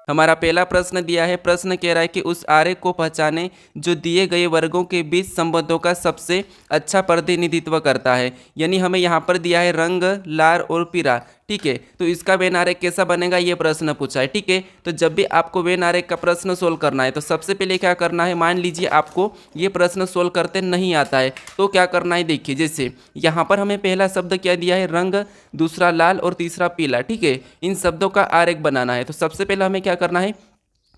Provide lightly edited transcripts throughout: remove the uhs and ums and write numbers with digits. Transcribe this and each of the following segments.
हमारा पहला प्रश्न दिया है, प्रश्न कह रहा है कि उस आरेख को पहचाने जो दिए गए वर्गों के बीच संबंधों का सबसे अच्छा प्रतिनिधित्व करता है। यानी हमें यहाँ पर दिया है रंग, लाल और पीला। ठीक है, तो इसका वेन आरेख कैसा बनेगा ये प्रश्न पूछा है। ठीक है, तो जब भी आपको वेन आरेख का प्रश्न सोल्व करना है तो सबसे पहले क्या करना है, मान लीजिए आपको ये प्रश्न सोल्व करते नहीं आता है तो क्या करना है, देखिए जैसे यहाँ पर हमें पहला शब्द क्या दिया है, रंग, दूसरा लाल और तीसरा पीला। ठीक है, इन शब्दों का आरेख बनाना है। तो सबसे पहले हमें क्या करना है,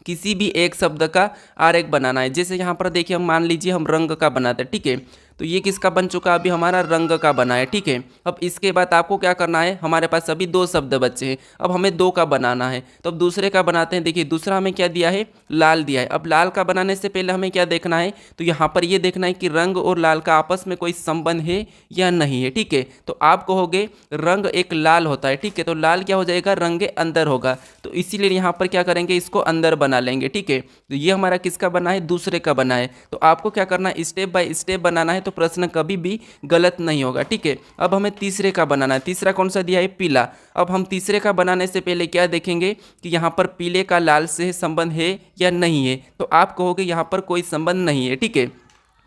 किसी भी एक शब्द का आरेख बनाना है। जैसे यहाँ पर देखिए हम मान लीजिए हम रंग का बनाते हैं। ठीक है, तो ये किसका बन चुका, अभी हमारा रंग का बना है। ठीक है, अब इसके बाद आपको क्या करना है, हमारे पास अभी दो शब्द बचे हैं, अब हमें दो का बनाना है। तो अब दूसरे का बनाते हैं। देखिए दूसरा हमें क्या दिया है, लाल दिया है। अब लाल का बनाने से पहले हमें क्या देखना है, तो यहाँ पर ये देखना है कि रंग और लाल का आपस में कोई संबंध है या नहीं है। ठीक है, तो आप कहोगे रंग एक लाल होता है। ठीक है, तो लाल क्या हो जाएगा, रंग के अंदर होगा, तो इसीलिए यहाँ पर क्या करेंगे, इसको अंदर बना लेंगे। ठीक है, तो ये हमारा किसका बना है, दूसरे का बना है। तो आपको क्या करना है, स्टेप बाय स्टेप बनाना है, तो प्रश्न कभी भी गलत नहीं होगा। ठीक है, अब हमें तीसरे का बनाना है। तीसरा कौन सा दिया है, पीला। अब हम तीसरे का बनाने से पहले क्या देखेंगे कि यहाँ पर पीले का लाल से संबंध है या नहीं है। तो आप कहोगे यहाँ पर कोई संबंध नहीं है। ठीक है,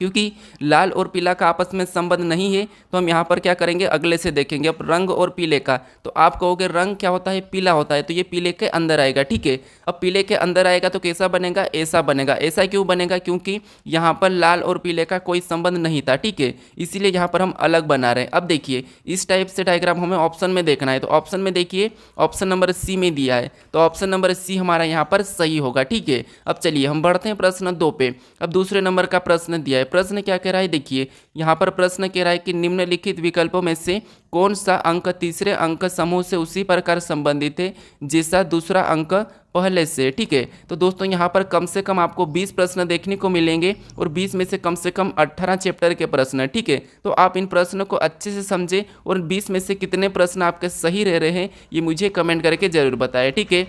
क्योंकि लाल और पीला का आपस में संबंध नहीं है तो हम यहाँ पर क्या करेंगे, अगले से देखेंगे। अब रंग और पीले का, तो आप कहोगे रंग क्या होता है, पीला होता है, तो ये पीले के अंदर आएगा। ठीक है, अब पीले के अंदर आएगा तो कैसा बनेगा, ऐसा बनेगा। ऐसा क्यों बनेगा, क्योंकि यहाँ पर लाल और पीले का कोई संबंध नहीं था। ठीक है, इसीलिए यहाँ पर हम अलग बना रहे हैं। अब देखिए इस टाइप से डायग्राम हमें ऑप्शन में देखना है। तो ऑप्शन में देखिए ऑप्शन नंबर सी में दिया है, तो ऑप्शन नंबर सी हमारा यहाँ पर सही होगा। ठीक है, अब चलिए हम बढ़ते हैं प्रश्न 2 पे। अब दूसरे नंबर का प्रश्न दिया है। प्रश्न क्या कह रहा है, देखिए यहाँ पर प्रश्न कह रहा है कि निम्नलिखित विकल्पों में से कौन सा अंक तीसरे अंक समूह से उसी प्रकार संबंधित है जैसा दूसरा अंक पहले से। ठीक है, तो दोस्तों यहाँ पर कम से कम आपको 20 प्रश्न देखने को मिलेंगे और 20 में से कम 18 चैप्टर के प्रश्न है। ठीक है, तो आप इन प्रश्नों को अच्छे से समझें और 20 में से कितने प्रश्न आपके सही रह रहे हैं ये मुझे कमेंट करके जरूर बताएं। ठीक है,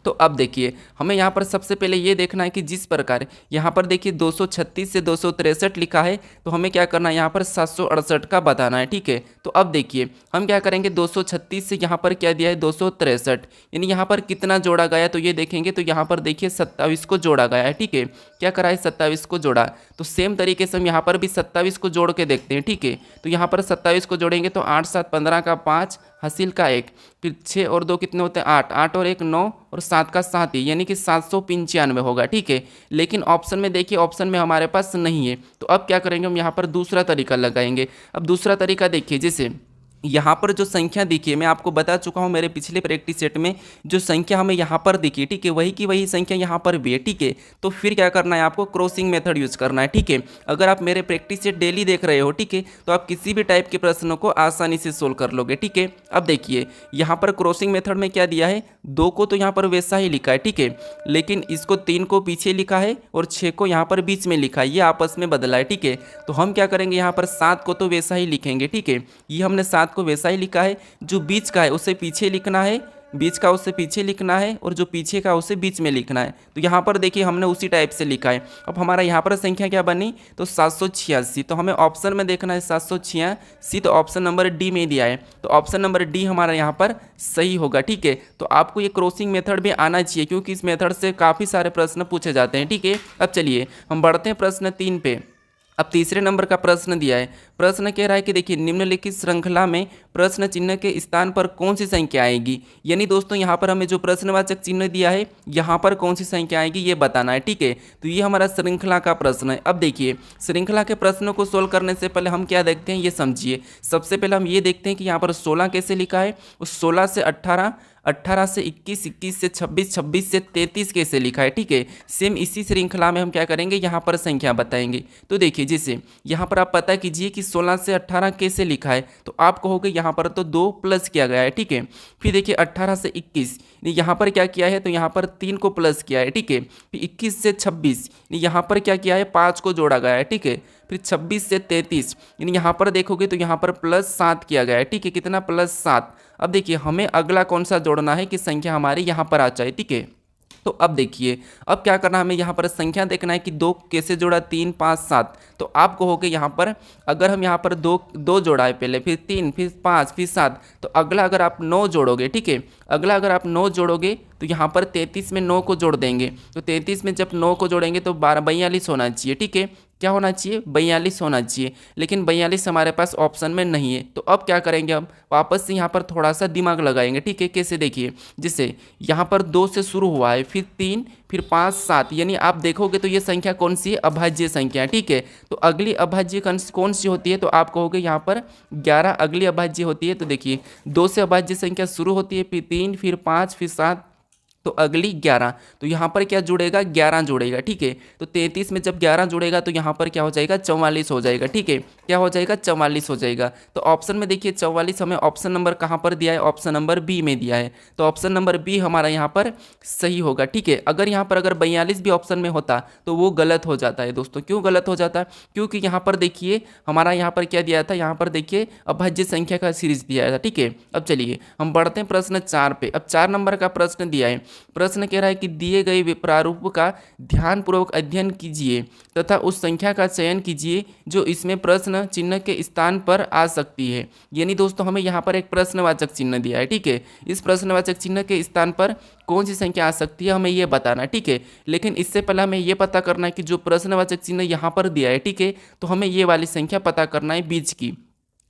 तो अब देखिए हमें यहाँ पर सबसे पहले ये देखना है कि जिस प्रकार यहाँ पर देखिए 236 से 263 लिखा है, तो हमें क्या करना है, यहाँ पर 768 का बताना है। ठीक है, तो अब देखिए हम क्या करेंगे, 236 से यहाँ पर क्या दिया है, 263, यानी यहाँ पर कितना जोड़ा गया तो ये देखेंगे। तो यहाँ पर देखिए 27 को जोड़ा गया है। ठीक है, क्या करा है, 27 को जोड़ा। तो सेम तरीके से हम यहाँ पर भी 27 को जोड़ के देखते हैं। ठीक है, तो यहाँ पर 27 को जोड़ेंगे तो 8 7 15 का 5, हासिल का 1, फिर 6 और 2 कितने होते हैं, 8, 8 और 1 9 और 7 का 7 ही, यानी कि 795 होगा। ठीक है, लेकिन ऑप्शन में देखिए ऑप्शन में हमारे पास नहीं है, तो अब क्या करेंगे, हम यहाँ पर दूसरा तरीका लगाएंगे। अब दूसरा तरीका देखिए, जैसे यहाँ पर जो संख्या दिखी है, मैं आपको बता चुका हूँ मेरे पिछले प्रैक्टिस सेट में, जो संख्या हमें यहाँ पर दिखी, ठीक है, वही की वही संख्या यहाँ पर भी है। ठीक है, तो फिर क्या करना है, आपको क्रॉसिंग मेथड यूज करना है। ठीक है, अगर आप मेरे प्रैक्टिस सेट डेली देख रहे हो, ठीक है, तो आप किसी भी टाइप के प्रश्नों को आसानी से सोल्व कर लोगे। ठीक है, अब देखिए यहाँ पर क्रॉसिंग मेथड में क्या दिया है, 2 को तो यहाँ पर वैसा ही लिखा है। ठीक है, लेकिन इसको 3 को पीछे लिखा है और 6 को यहाँ पर बीच में लिखा है, ये आपस में बदला है। ठीक है, तो हम क्या करेंगे, यहाँ पर 7 को तो वैसा ही लिखेंगे। ठीक है, ये हमने 7 को वैसा ही लिखा है, जो बीच का है उसे पीछे लिखना है, बीच का उसे पीछे लिखना है और जो पीछे का उसे बीच में लिखना है। तो यहाँ पर देखिए हमने उसी टाइप से लिखा है। अब हमारा यहाँ पर संख्या क्या बनी, तो 786, तो हमें ऑप्शन में देखना है 786, तो ऑप्शन नंबर डी में दिया है, तो ऑप्शन नंबर डी हमारा यहाँ पर सही होगा। ठीक है, तो आपको ये क्रॉसिंग मेथड भी आना चाहिए क्योंकि इस मेथड से काफ़ी सारे प्रश्न पूछे जाते हैं। ठीक है, अब चलिए हम बढ़ते हैं प्रश्न 3 पे। अब तीसरे नंबर का प्रश्न दिया है। प्रश्न कह रहा है कि देखिए निम्नलिखित श्रृंखला में प्रश्न चिन्ह के स्थान पर कौन सी संख्या आएगी, यानी दोस्तों यहाँ पर हमें जो प्रश्नवाचक चिन्ह दिया है यहाँ पर कौन सी संख्या आएगी ये बताना है। ठीक है, तो ये हमारा श्रृंखला का प्रश्न है। अब देखिए श्रृंखला के प्रश्नों को सोल्व करने से पहले हम क्या देखते हैं ये समझिए। सबसे पहले हम ये देखते हैं कि यहाँ पर 16 कैसे लिखा है, उस 16 से 18, 18 से 21, 21 से 26, 26 से 33 कैसे लिखा है। ठीक है, सेम इसी श्रृंखला में हम क्या करेंगे, यहाँ पर संख्या बताएंगे। तो देखिए जैसे यहाँ पर आप पता कीजिए कि 16 से 18 कैसे लिखा है, तो आप कहोगे यहाँ पर तो 2 प्लस किया गया है। ठीक है, फिर देखिए 18 से 21 यहाँ पर क्या किया है, तो यहाँ पर 3 को प्लस किया है। ठीक है, फिर 21 से 26 यहाँ पर क्या किया है, 5 को जोड़ा गया है। ठीक है, फिर 26 से 33 यानी यहाँ पर देखोगे तो यहाँ पर +7 किया गया है। ठीक है, कितना, +7। अब देखिए हमें अगला कौन सा जोड़ना है कि संख्या हमारी यहाँ पर आ जाए। ठीक है, तो अब देखिए, अब क्या करना है, हमें यहाँ पर संख्या देखना है कि दो कैसे जोड़ा, 3 5 7। तो आप कहोगे यहाँ पर अगर हम यहाँ पर दो दो जोड़ा है पहले, फिर 3, फिर 5, फिर 7, तो अगला अगर आप 9 जोड़ोगे, ठीक है, अगला अगर आप 9 जोड़ोगे तो यहाँ पर 33 में 9 को जोड़ देंगे, तो 33 में जब 9 को जोड़ेंगे तो 42 होना चाहिए, ठीक है, क्या होना चाहिए, 42 होना चाहिए। लेकिन 42 हमारे पास ऑप्शन में नहीं है, तो अब क्या करेंगे, हम वापस से यहाँ पर थोड़ा सा दिमाग लगाएंगे, ठीक है, कैसे देखिए, जैसे यहाँ पर 2 से शुरू हुआ है, फिर 3, फिर 5 7, यानी आप देखोगे तो ये संख्या कौन सी है, अभाज्य संख्या, ठीक है। तो अगली अभाज्य कौन सी होती है, तो आप कहोगे यहाँ पर 11 अगली अभाज्य होती है। तो देखिए 2 से अभाज्य संख्या शुरू होती है, फिर 3, फिर 5, फिर 7, तो अगली 11, तो यहाँ पर क्या जुड़ेगा, 11 जुड़ेगा, ठीक है। तो 33 में जब 11 जुड़ेगा तो यहाँ पर क्या हो जाएगा, 44 हो जाएगा, ठीक है, क्या हो जाएगा, 44 हो जाएगा। तो ऑप्शन में देखिए 44 हमें ऑप्शन नंबर कहाँ पर दिया है, ऑप्शन नंबर बी में दिया है, तो ऑप्शन नंबर बी हमारा यहाँ पर सही होगा, ठीक है। अगर यहाँ पर अगर 42 भी ऑप्शन में होता तो वो गलत हो जाता है दोस्तों। क्यों गलत हो जाता है, क्योंकि यहाँ पर देखिए हमारा यहाँ पर क्या दिया था, यहाँ पर देखिए अभाज्य संख्या का सीरीज दिया था, ठीक है। अब चलिए हम बढ़ते हैं प्रश्न 4 पे। अब 4 नंबर का प्रश्न दिया है, प्रश्न कह रहा है कि दिए गए प्रारूप का ध्यानपूर्वक अध्ययन कीजिए तथा उस संख्या का चयन कीजिए जो इसमें प्रश्न चिन्ह के स्थान पर आ सकती है। यानी दोस्तों हमें यहाँ पर एक प्रश्नवाचक चिन्ह दिया है, ठीक है, इस प्रश्नवाचक चिन्ह के स्थान पर कौन सी संख्या आ सकती है हमें ये बताना, ठीक है। लेकिन इससे पहले हमें ये पता करना है कि जो प्रश्नवाचक चिन्ह यहाँ पर दिया है, ठीक है, तो हमें ये वाली संख्या पता करना है बीच की।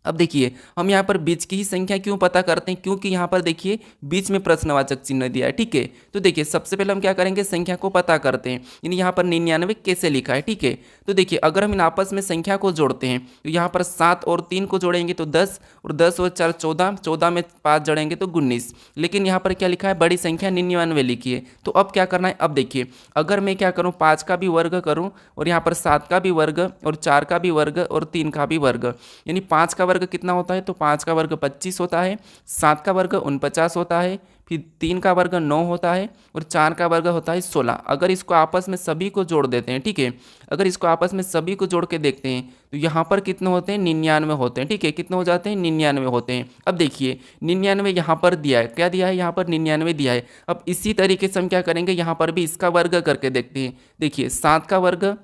अब देखिए हम यहाँ पर बीच की ही संख्या क्यों पता करते हैं, क्योंकि यहाँ पर देखिए बीच में प्रश्नवाचक चिन्ह दिया है, ठीक है। तो देखिए सबसे पहले हम क्या करेंगे, संख्या को पता करते हैं, यानी यहाँ पर 99 कैसे लिखा है, ठीक है। तो देखिए अगर हम इन आपस में संख्या को जोड़ते हैं तो यहाँ पर 7 और 3 को जोड़ेंगे तो 10, और 10 और 4 14, 14 में 5 जोड़ेंगे तो 19। लेकिन यहाँ पर क्या लिखा है, बड़ी संख्या 99 लिखी है। तो अब क्या करना है, अब देखिए अगर मैं क्या करूँ, 5 का भी वर्ग करूँ और यहाँ पर 7 का भी वर्ग और 4 का भी वर्ग और 3 का भी वर्ग, यानी 5 का वर्ग कितना होता है, तो 5 का वर्ग 25 होता है, 7 का वर्ग 49 होता है, फिर 3 का वर्ग 9 होता है और 4 का वर्ग होता है 16। अगर इसको आपस में सभी को जोड़ देते हैं, ठीक है, अगर इसको आपस में सभी को जोड़ के देखते हैं तो यहाँ पर कितने होते हैं, 99 होते हैं, ठीक है, कितने हो जाते हैं, 99 होते हैं। अब देखिए 99 यहाँ पर दिया है, क्या दिया है, यहाँ पर 99 दिया है। अब इसी तरीके से हम क्या करेंगे, यहाँ पर भी इसका वर्ग करके देखते हैं। देखिए 7 का वर्ग,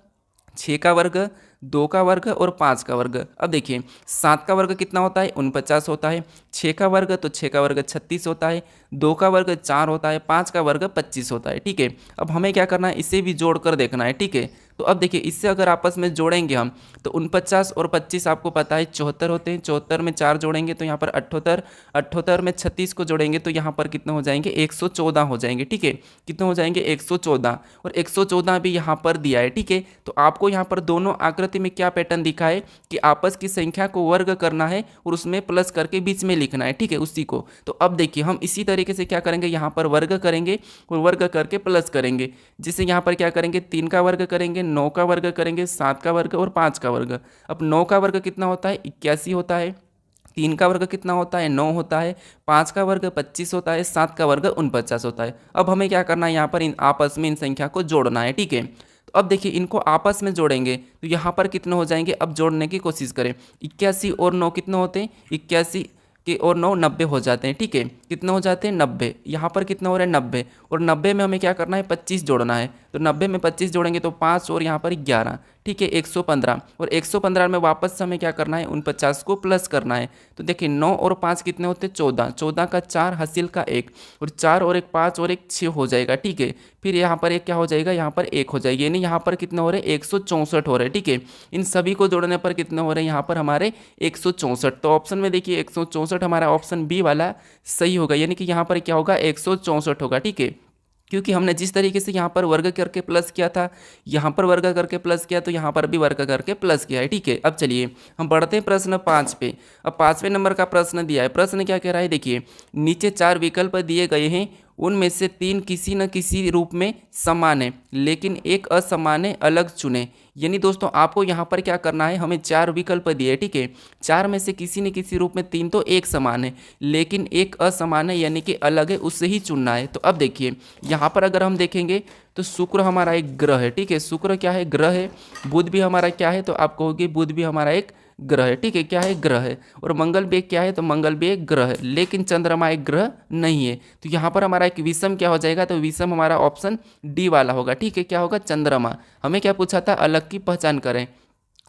6 का वर्ग, 2 का वर्ग और 5 का वर्ग। अब देखिए 7 का वर्ग कितना होता है, 49 होता है, 6 का वर्ग, तो 6 का वर्ग 36 होता है, 2 का वर्ग 4 होता है, 5 का वर्ग 25 होता है, ठीक है। अब हमें क्या करना है, इसे भी जोड़ कर देखना है, ठीक है। तो अब देखिए इससे अगर आपस में जोड़ेंगे हम तो 49 और 25 आपको पता है 74 होते हैं, 74 में 4 जोड़ेंगे तो यहाँ पर 78, 78 में 36 को जोड़ेंगे तो यहाँ पर कितने हो जाएंगे, 114 हो जाएंगे, ठीक है, कितने हो जाएंगे, 114, और 114 भी यहाँ पर दिया है, ठीक है। तो आपको यहाँ पर दोनों आकृति में क्या पैटर्न दिखा है कि आपस की संख्या को वर्ग करना है और उसमें प्लस करके बीच में लिखना है, ठीक है, उसी को। तो अब देखिए हम इसी तरीके से क्या करेंगे, यहाँ पर वर्ग करेंगे और वर्ग करके प्लस करेंगे। जिससे यहाँ पर क्या करेंगे, 3 का वर्ग करेंगे, 9 का वर्ग करेंगे, 7 का वर्ग और 5 का वर्ग। अब 9 का वर्ग कितना होता है, 81 होता है, 3 का वर्ग कितना होता है, 9 होता है, 5 का वर्ग 25 होता है, 7 का वर्ग 49 होता है। अब हमें क्या करना है, यहाँ पर इन आपस में इन संख्या को जोड़ना है, ठीक है। तो अब देखिए इनको आपस में जोड़ेंगे तो यहाँ पर कितने हो जाएंगे, अब जोड़ने की कोशिश करें। 81 और 9 कितने होते हैं, 81 के और 9 90 हो जाते हैं, ठीक है, कितने हो जाते हैं, 90। यहाँ पर कितना हो रहा है, 90, और 90 में हमें क्या करना है, 25 जोड़ना है। तो 90 में 25 जोड़ेंगे तो 5 और यहाँ पर 11, ठीक है, 115, और 115 में वापस से हमें क्या करना है, 49 को प्लस करना है। तो देखिए 9 और 5 कितने होते हैं, 14, 14 का 4 हासिल का 1, और 4 और 1 5 और 1 6 हो जाएगा, ठीक है। फिर यहाँ पर एक क्या हो जाएगा, यहाँ पर 1 हो जाएगी, यानी यहाँ पर कितने हो रहे हैं, 164 हो रहे हैं, ठीक है। इन सभी को जोड़ने पर कितने हो रहे हैं, यहाँ पर हमारे 164। तो ऑप्शन में देखिए 164 हमारा ऑप्शन बी वाला सही होगा, यानी कि यहाँ पर क्या होगा, 164 होगा, ठीक है। क्योंकि हमने जिस तरीके से यहाँ पर वर्ग करके प्लस किया था, यहाँ पर वर्ग करके प्लस किया, तो यहाँ पर भी वर्ग करके प्लस किया है, ठीक है। अब चलिए हम बढ़ते हैं प्रश्न 5 पे। अब 5वें नंबर का प्रश्न दिया है, प्रश्न क्या कह रहा है, देखिए नीचे 4 विकल्प दिए गए हैं, उनमें से 3 किसी न किसी रूप में समान है लेकिन एक असमान है, अलग चुने। यानी दोस्तों आपको यहाँ पर क्या करना है, हमें 4 विकल्प दिए, ठीक है, 4 में से किसी न किसी रूप में 3 तो एक समान है लेकिन एक असमान है यानी कि अलग है, उससे ही चुनना है। तो अब देखिए यहाँ पर अगर हम देखेंगे तो शुक्र हमारा एक ग्रह है, ठीक है, शुक्र क्या है, ग्रह है। बुध भी हमारा क्या है, तो आप कहोगे बुध भी हमारा एक ग्रह है, ठीक है, क्या है, ग्रह है। और मंगल भी एक क्या है, तो मंगल भी एक ग्रह है, लेकिन चंद्रमा एक ग्रह नहीं है। तो यहाँ पर हमारा एक विषम क्या हो जाएगा, तो विषम हमारा ऑप्शन डी वाला होगा, ठीक है, क्या होगा, चंद्रमा। हमें क्या पूछा था, अलग की पहचान करें।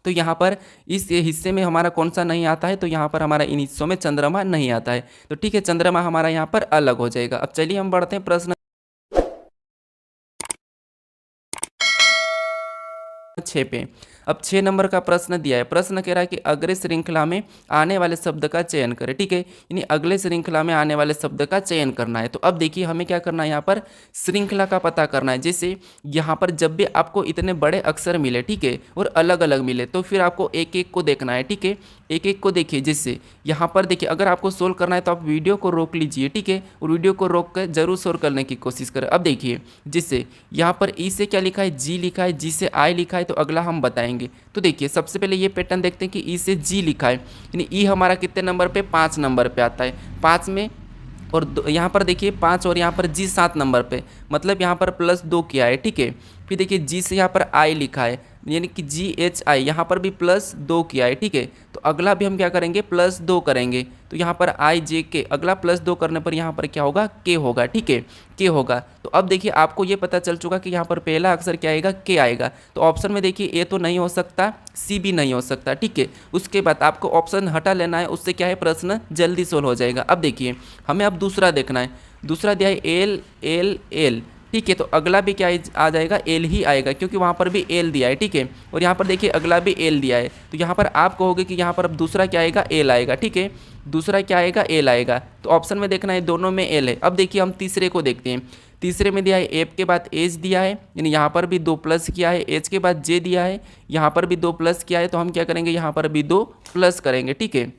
तो यहाँ पर इस हिस्से में हमारा कौन सा नहीं आता है, तो यहाँ पर हमारा इन हिस्सों में चंद्रमा नहीं आता है। तो ठीक है, चंद्रमा हमारा यहाँ पर अलग हो जाएगा। अब चलिए हम बढ़ते हैं प्रश्न 6 पे। अब 6 नंबर का प्रश्न दिया है। प्रश्न कह रहा है कि अगले श्रृंखला में आने वाले शब्द का चयन करें, ठीक है, यानी अगले श्रृंखला में आने वाले शब्द का चयन करना है। तो अब देखिए हमें क्या करना है, यहाँ पर श्रृंखला का पता करना है। जैसे यहाँ पर जब भी आपको इतने बड़े अक्षर मिले, ठीक है, और अलग अलग मिले, तो फिर आपको एक एक को देखना है, ठीक है, एक एक को देखिए। जैसे यहाँ पर देखिए, अगर आपको सोल्व करना है तो आप वीडियो को रोक लीजिए, ठीक है, और वीडियो को रोक कर जरूर सोल्व करने की कोशिश करें। अब देखिए, जिससे यहाँ पर ई से क्या लिखा है, जी लिखा है, जी से आई लिखा है, तो अगला हम बताएंगे। तो देखिए सबसे पहले ये पैटर्न देखते हैं कि ई से जी लिखा है, यानी ई हमारा कितने नंबर पे, 5 नंबर पे आता है, 5 में। और यहाँ पर देखिए 5 और यहाँ पर जी 7 नंबर पे, मतलब यहाँ पर +2 किया है, ठीक है। फिर देखिए जी से यहाँ पर आई लिखा है, यानी कि GHI, यहाँ पर भी +2 किया है, ठीक है। तो अगला भी हम क्या करेंगे, +2 करेंगे। तो यहाँ पर IJK, अगला +2 करने पर यहाँ पर क्या होगा, K होगा, ठीक है, K होगा। तो अब देखिए आपको ये पता चल चुका कि यहाँ पर पहला अक्षर क्या आएगा, K आएगा। तो ऑप्शन में देखिए A तो नहीं हो सकता, C भी नहीं हो सकता, ठीक है। उसके बाद आपको ऑप्शन हटा लेना है, उससे क्या है, प्रश्न जल्दी सोल्व हो जाएगा। अब देखिए हमें अब दूसरा देखना है। दूसरा दिया है LLL, ठीक है। तो अगला भी क्या आ जाएगा, एल ही आएगा, क्योंकि वहाँ पर भी एल दिया है, ठीक है। और यहाँ पर देखिए अगला भी एल दिया है। तो यहाँ पर आप कहोगे कि यहाँ पर अब दूसरा क्या आएगा, एल आएगा, ठीक है, दूसरा क्या आएगा, एल आएगा। तो ऑप्शन में देखना है, दोनों में एल है। अब देखिए हम तीसरे को देखते हैं। तीसरे में दिया है एफ के बाद एच दिया है, यानी यहाँ पर भी 2 प्लस किया है। एच के बाद जे दिया है, यहाँ पर भी 2 प्लस किया है। तो हम क्या करेंगे, यहाँ पर भी 2 प्लस करेंगे, ठीक है।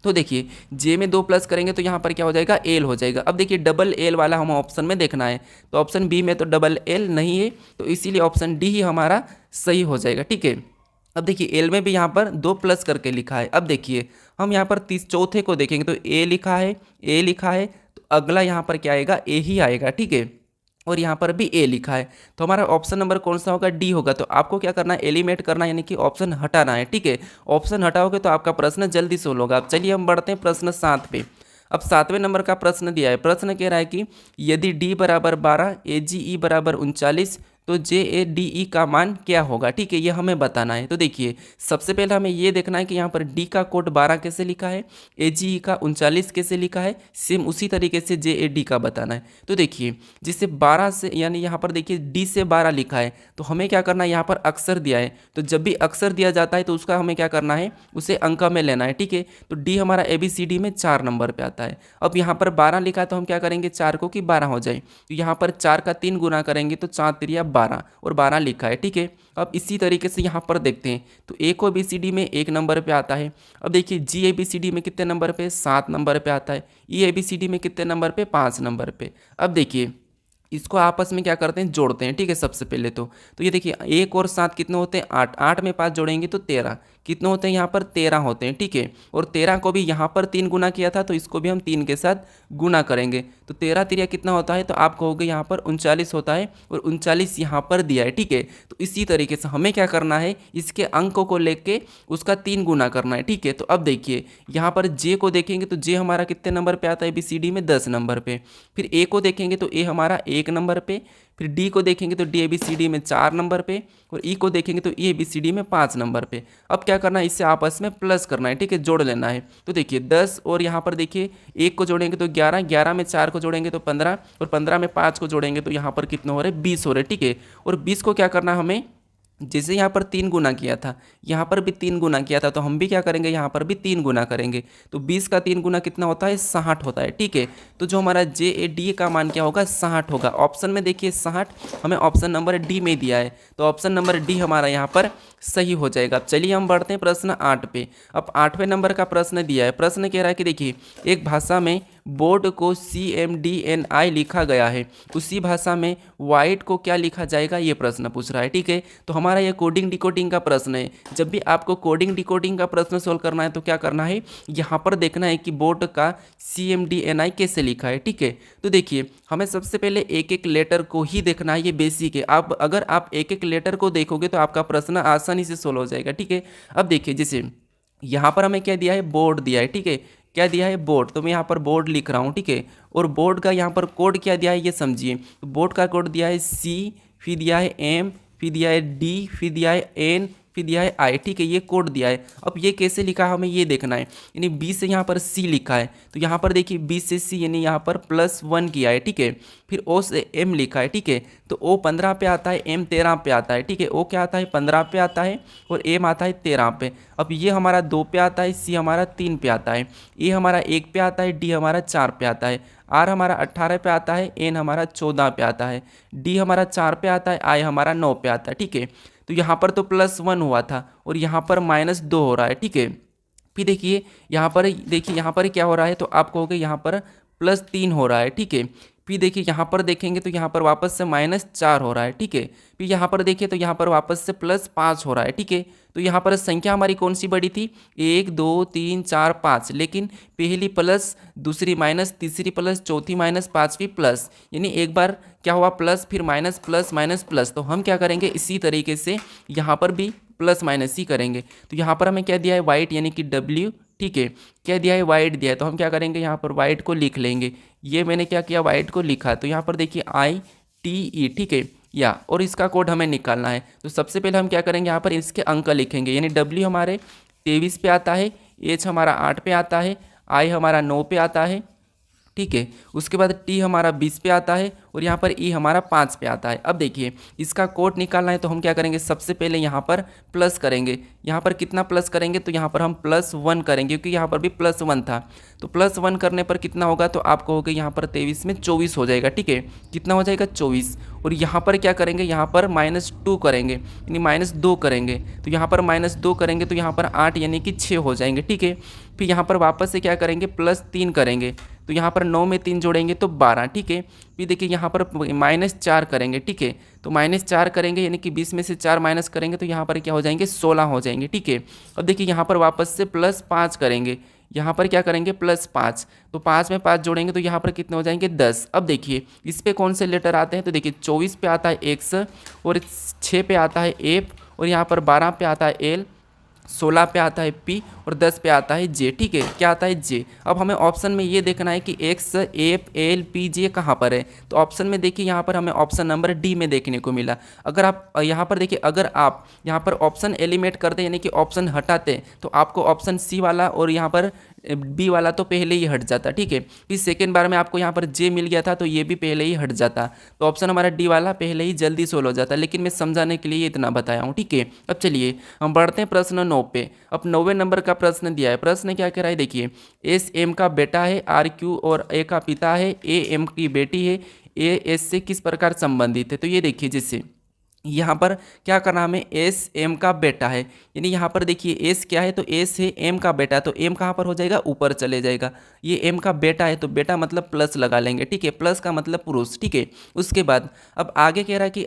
तो देखिए जे में 2 प्लस करेंगे तो यहाँ पर क्या हो जाएगा, एल हो जाएगा। अब देखिए डबल एल वाला हम ऑप्शन में देखना है, तो ऑप्शन बी में तो डबल एल नहीं है, तो इसीलिए ऑप्शन डी ही हमारा सही हो जाएगा, ठीक है। अब देखिए एल में भी यहाँ पर 2 प्लस करके लिखा है। अब देखिए हम यहाँ पर चौथे को देखेंगे, तो ए लिखा है, ए लिखा है, तो अगला यहाँ पर क्या आएगा, ए ही आएगा, ठीक है। और यहाँ पर भी ए लिखा है, तो हमारा ऑप्शन नंबर कौन सा होगा, डी होगा। तो आपको क्या करना है, एलिमिनेट करना है, यानी कि ऑप्शन हटाना है, ठीक है। ऑप्शन हटाओगे तो आपका प्रश्न जल्दी सोल्व होगा। अब चलिए हम बढ़ते हैं प्रश्न 7 पे। अब 7वें नंबर का प्रश्न दिया है। प्रश्न कह रहा है कि यदि डी बराबर 12, AGE बराबर 39, तो JADE का मान क्या होगा, ठीक है, ये हमें बताना है। तो देखिए सबसे पहले हमें ये देखना है कि यहाँ पर D का कोड 12 कैसे लिखा है, AGE का 39 कैसे लिखा है, सेम उसी तरीके से JAD का बताना है। तो देखिए जिससे 12 से, यानी यहाँ पर देखिए D से 12 लिखा है, तो हमें क्या करना है, यहाँ पर अक्षर दिया है, तो जब भी अक्षर दिया जाता है तो उसका हमें क्या करना है, उसे अंक में लेना है, ठीक है। तो D हमारा ABCD में 4 नंबर पर आता है। अब यहाँ पर 12 लिखा है, तो हम क्या करेंगे, 4 को कि 12 हो जाए, तो यहाँ पर 4 का 3 गुना करेंगे, तो 4 3 12, और 12 लिखा है, ठीक है। अब इसी तरीके से यहाँ पर देखते हैं, तो ए को ABCD में 1 नंबर पे आता है। अब देखिए जी ABCD में कितने नंबर पे, 7 नंबर पे आता है। ई ABCD में कितने नंबर पे, 5 नंबर पे। अब देखिए इसको आपस में क्या करते हैं, जोड़ते हैं, ठीक है। सबसे पहले तो ये देखिए 1 और 7 कितने होते हैं, 8, 8 में 5 जोड़ेंगे तो 13, कितने होते हैं, यहाँ पर 13 होते हैं, ठीक है। और 13 को भी यहाँ पर 3 गुना किया था, तो इसको भी हम 3 के साथ गुना करेंगे, तो 13 3 कितना होता है, तो आप कहोगे यहाँ पर 39 होता है, और 39 यहाँ पर दिया है, ठीक है। तो इसी तरीके से हमें क्या करना है, इसके अंकों को लेके उसका 3 गुना करना है, ठीक है। तो अब देखिए यहाँ पर जे को देखेंगे, तो जे हमारा कितने नंबर पे आता है ABCD में, 10 नंबर पे। फिर ए को देखेंगे तो ए हमारा 1 नंबर पे। फिर डी को देखेंगे तो डी ABCD में 4 नंबर पे। और ई को देखेंगे तो ई ABCD में 5 नंबर पे। अब क्या करना है, इससे आपस में प्लस करना है, ठीक है, जोड़ लेना है। तो देखिए 10 और यहाँ पर देखिए 1 को जोड़ेंगे तो 11, 11 में 4 को जोड़ेंगे तो 15, और 15 में 5 को जोड़ेंगे तो यहाँ पर कितने हो रहे, 20 हो रहे, ठीक है। और 20 को क्या करना हमें, जैसे यहाँ पर 3 गुना किया था, यहाँ पर भी 3 गुना किया था, तो हम भी क्या करेंगे, यहाँ पर भी 3 गुना करेंगे। तो 20 का 3 गुना कितना होता है, 60 होता है, ठीक है। तो जो हमारा JAD का मान क्या होगा, 60 होगा। ऑप्शन में देखिए 60 हमें ऑप्शन नंबर डी में दिया है, तो ऑप्शन नंबर डी हमारा यहाँ पर सही हो जाएगा। अब चलिए हम बढ़ते हैं प्रश्न 8 पे। अब 8वें नंबर का प्रश्न दिया है। प्रश्न कह रहा है कि देखिए एक भाषा में बोर्ड को CMDNI लिखा गया है, उसी भाषा में वाइट को क्या लिखा जाएगा, ये प्रश्न पूछ रहा है, ठीक है। तो हमारा ये कोडिंग डिकोडिंग का प्रश्न है। जब भी आपको कोडिंग डिकोडिंग का प्रश्न सोल्व करना है तो क्या करना है, यहाँ पर देखना है कि बोर्ड का CMDNI कैसे लिखा है, ठीक है। तो देखिए हमें सबसे पहले एक एक लेटर को ही देखना है, ये बेसिक है। आप अगर आप एक एक लेटर को देखोगे तो आपका प्रश्न आसानी से सोल्व हो जाएगा, ठीक है। अब देखिए जैसे यहाँ पर हमें क्या दिया है, बोर्ड दिया है, ठीक है। क्या दिया है, बोर्ड, तो मैं यहाँ पर बोर्ड लिख रहा हूँ, ठीक है। और बोर्ड का यहाँ पर कोड क्या दिया है ये समझिए। तो बोर्ड का कोड दिया है C, फिर दिया है M, फिर दिया है D, फिर दिया है N, फिर दिया है I, ठीक है। ये कोड दिया है। अब ये कैसे लिखा है हमें ये देखना है। यानी B से यहाँ पर C लिखा है, तो यहाँ पर देखिए B से C यानी यहाँ पर +1 किया है, ठीक है। फिर O से M लिखा है, ठीक है। तो O 15 पे आता है, M 13 पे आता है, ठीक है। O क्या आता है, 15 पे आता है और M आता है 13 पे। अब ये हमारा 2 पे आता है, C हमारा 3 पे आता है, A हमारा 1 पे आता है, D हमारा 4 पे आता है, R हमारा 18 पे आता है, N हमारा 14 पे आता है, D हमारा 4 पे आता है, I हमारा 9 पे आता है, ठीक है। तो यहाँ पर तो +1 हुआ था और यहाँ पर -2 हो रहा है, ठीक है। फिर देखिए यहाँ पर, देखिए यहाँ पर क्या हो रहा है, तो आप कहोगे यहाँ पर +3 हो रहा है, ठीक है। फिर देखिए यहाँ पर देखेंगे तो यहाँ पर वापस से -4 हो रहा है, ठीक है। फिर यहाँ पर देखिए तो यहाँ पर वापस से +5 हो रहा है, ठीक है। तो यहाँ पर संख्या हमारी कौन सी बड़ी थी, 1 2 3 4 5, लेकिन पहली प्लस, दूसरी माइनस, तीसरी प्लस, चौथी माइनस, पांचवी प्लस, यानी एक बार क्या हुआ प्लस, फिर माइनस, प्लस माइनस प्लस। तो हम क्या करेंगे इसी तरीके से यहाँ पर भी प्लस माइनस ही करेंगे। तो यहाँ पर हमें क्या दिया है, वाइट यानी कि W, ठीक है। क्या दिया है, वाइट दिया है, तो हम क्या करेंगे यहाँ पर वाइट को लिख लेंगे। ये मैंने क्या किया, वाइट को लिखा। तो यहाँ पर देखिए ITE, ठीक है, या और इसका कोड हमें निकालना है। तो सबसे पहले हम क्या करेंगे, यहाँ पर इसके अंक लिखेंगे। यानी W हमारे 23 पे आता है, H हमारा 8 पे आता है, I हमारा 9 पे आता है, ठीक है। उसके बाद T हमारा 20 पे आता है और यहाँ पर E हमारा 5 पे आता है। अब देखिए इसका कोड निकालना है, तो हम क्या करेंगे, सबसे पहले यहाँ पर प्लस करेंगे। यहाँ पर कितना प्लस करेंगे, तो यहाँ पर हम +1 करेंगे, क्योंकि यहाँ पर भी +1 था। तो +1 करने पर कितना होगा, तो आप कहोगे यहाँ पर 23 में 24 हो जाएगा, ठीक है। कितना हो जाएगा, 24। और यहाँ पर क्या करेंगे, यहाँ पर -2 करेंगे, यानी -2 करेंगे। तो यहाँ पर -2 करेंगे तो यहाँ पर 8 यानी कि 6 हो जाएंगे, ठीक है। फिर यहाँ पर वापस से क्या करेंगे, +3 करेंगे। तो यहाँ पर 9 में 3 जोड़ेंगे तो 12, ठीक है। फिर देखिए यहाँ पर -4 करेंगे, ठीक है। तो -4 करेंगे यानी कि 20 में से 4 माइनस करेंगे तो यहाँ पर क्या हो जाएंगे, 16 हो जाएंगे, ठीक है। अब देखिए यहाँ पर वापस से +5 करेंगे। यहाँ पर क्या करेंगे, +5। तो 5 में 5 जोड़ेंगे तो यहाँ पर कितने हो जाएंगे, 10। अब देखिए इस पे कौन से लेटर आते हैं, तो देखिए 24 पे आता है X, और 6 पे आता है F, और यहाँ पर 12 पे आता है L, 16 पे आता है P, और 10 पे आता है J, ठीक है। क्या आता है, J। अब हमें ऑप्शन में ये देखना है कि X, F, L, P, J कहाँ पर है। तो ऑप्शन में देखिए यहाँ पर हमें ऑप्शन नंबर D में देखने को मिला। अगर आप यहाँ पर देखिए, अगर आप यहाँ पर ऑप्शन एलिमिनेट करते यानी कि ऑप्शन हटाते, तो आपको ऑप्शन C वाला और यहाँ पर B वाला तो पहले ही हट जाता, ठीक है। फिर सेकेंड बार में आपको यहाँ पर J मिल गया था तो ये भी पहले ही हट जाता। तो ऑप्शन हमारा D वाला पहले ही जल्दी सोल्व हो जाता, लेकिन मैं समझाने के लिए ये इतना बताया हूँ, ठीक है। अब चलिए हम बढ़ते हैं प्रश्न 9 पे। अब 9वें नंबर का प्रश्न दिया है। प्रश्न क्या कह रहा है, देखिए SM का बेटा है, RQ और A का पिता है, AM की बेटी है, AS से किस प्रकार संबंधित है। तो ये देखिए जैसे यहाँ पर क्या करना हमें, SM का बेटा है, यानी यहाँ पर देखिए S क्या है, तो S है M का बेटा, तो M कहाँ पर हो जाएगा, ऊपर चले जाएगा। ये M का बेटा है तो बेटा मतलब प्लस लगा लेंगे, ठीक है। प्लस का मतलब पुरुष, ठीक है। उसके बाद अब आगे कह रहा है कि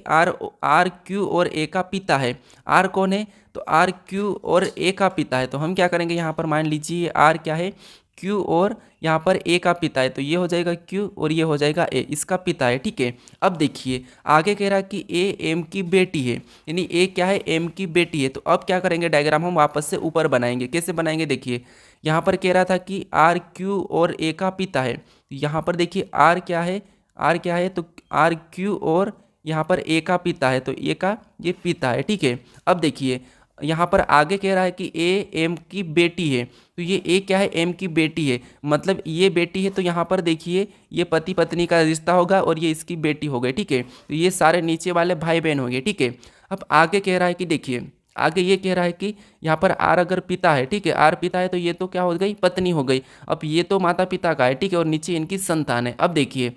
RQ और A का पिता है। R कौन है, तो RQ और A का पिता है। तो हम क्या करेंगे, यहाँ पर मान लीजिए R क्या है, Q, और यहाँ पर A का पिता है, तो ये हो जाएगा Q और ये हो जाएगा A, इसका पिता है, ठीक है। अब देखिए आगे कह रहा है कि A M की बेटी है, यानी A क्या है, M की बेटी है। तो अब क्या करेंगे, डायग्राम हम वापस से ऊपर बनाएंगे। कैसे बनाएंगे, देखिए यहाँ पर कह रहा था कि R Q और A का पिता है। यहाँ पर देखिए R क्या है, R क्या है, तो R Q और यहाँ पर A का पिता है, तो A का ये पिता है, ठीक है। अब देखिए यहाँ पर आगे कह रहा है कि A M की बेटी है, तो ये A क्या है, M की बेटी है, मतलब ये बेटी है। तो यहाँ पर देखिए ये पति पत्नी का रिश्ता होगा और ये इसकी बेटी हो गई, ठीक है। तो ये सारे नीचे वाले भाई बहन हो गए, ठीक है। अब आगे कह रहा है कि देखिए आगे ये कह रहा है कि यहाँ पर R अगर पिता है, ठीक है, R पिता है तो ये तो क्या हो गई, पत्नी हो गई। अब ये तो माता पिता का है, ठीक है, और नीचे इनकी संतान है। अब देखिए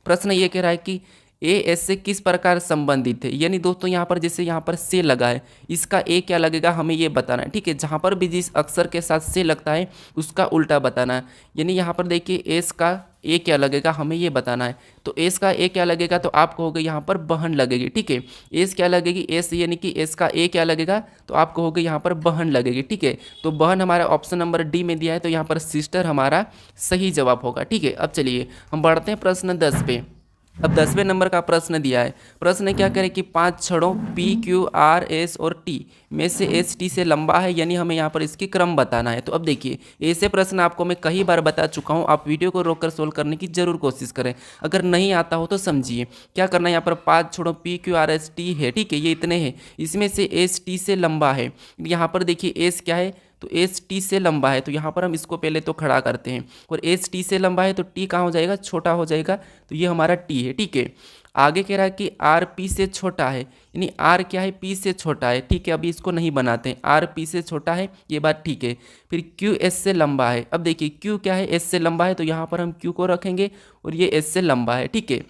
प्रश्न ये कह रहा है कि AS से किस प्रकार संबंधित है, यानी दोस्तों यहाँ पर जैसे यहाँ पर से लगा है, इसका A क्या लगेगा हमें ये बताना है, ठीक है। जहाँ पर भी जिस अक्षर के साथ से लगता है उसका उल्टा बताना है। यानी यहाँ पर देखिए S का A क्या लगेगा हमें ये बताना है। तो S का A क्या लगेगा, तो आप कहोगे यहाँ पर बहन लगेगी, ठीक है। S क्या लगेगी, S यानी कि S का A क्या लगेगा, तो आप कहोगे यहाँ पर बहन लगेगी, ठीक है। तो बहन हमारा ऑप्शन नंबर D में दिया है, तो यहाँ पर सिस्टर हमारा सही जवाब होगा, ठीक है। अब चलिए हम बढ़ते हैं प्रश्न 10 पे। अब 10वें नंबर का प्रश्न दिया है। प्रश्न क्या करें कि 5 छड़ों P, Q, R, S और T में से S T से लंबा है, यानी हमें यहाँ पर इसकी क्रम बताना है। तो अब देखिए, ऐसे प्रश्न आपको मैं कई बार बता चुका हूँ, आप वीडियो को रोककर सोल्व करने की जरूर कोशिश करें। अगर नहीं आता हो तो समझिए क्या करना है। यहाँ पर 5 छड़ों P, Q, R, S, T है, ठीक है, ये इतने हैं, इसमें से S T से लंबा है। यहाँ पर देखिए S क्या है, तो एस टी से लंबा है, तो यहाँ पर हम इसको पहले तो खड़ा करते हैं, और एस टी से लंबा है तो टी कहाँ हो जाएगा, छोटा हो जाएगा, तो ये हमारा टी है, ठीक है। आगे कह रहा है कि आर पी से छोटा है, यानी आर क्या है, पी से छोटा है, ठीक है। अभी इसको नहीं बनाते हैं, आर पी से छोटा है, ये बात ठीक है। फिर क्यू एस से लंबा है, अब देखिए क्यू क्या है, एस से लंबा है, तो यहाँ पर हम क्यू को रखेंगे और ये एस से लंबा है, ठीक है।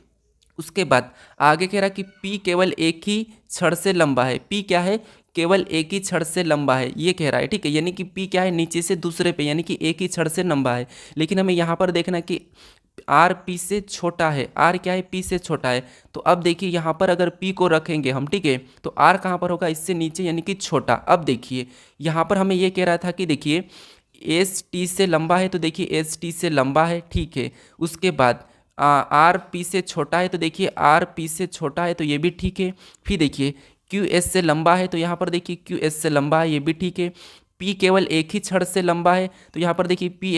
उसके बाद आगे कह रहा है कि P केवल एक ही छड़ से लंबा है। P क्या है, केवल एक ही छड़ से लंबा है, ये कह रहा है, ठीक है। यानी कि P क्या है, नीचे से दूसरे पे, यानी कि एक ही छड़ से लंबा है। लेकिन हमें यहाँ पर देखना कि R P से छोटा है, R क्या है, P से छोटा है। तो अब देखिए यहाँ पर अगर P को रखेंगे हम, ठीक है, तो R कहाँ पर होगा, इससे नीचे, यानी कि छोटा। अब देखिए यहाँ पर हमें ये कह रहा था कि देखिए एस टी से लंबा है, तो देखिए एस टी से लंबा है, ठीक है। उसके बाद आर पी से छोटा है, तो देखिए आर पी से छोटा है, तो ये भी ठीक है। फिर देखिए क्यू एस से लंबा है, तो यहाँ पर देखिए क्यू एस से लंबा है, ये भी ठीक है। पी केवल एक ही छड़ से लंबा है, तो यहाँ पर देखिए पी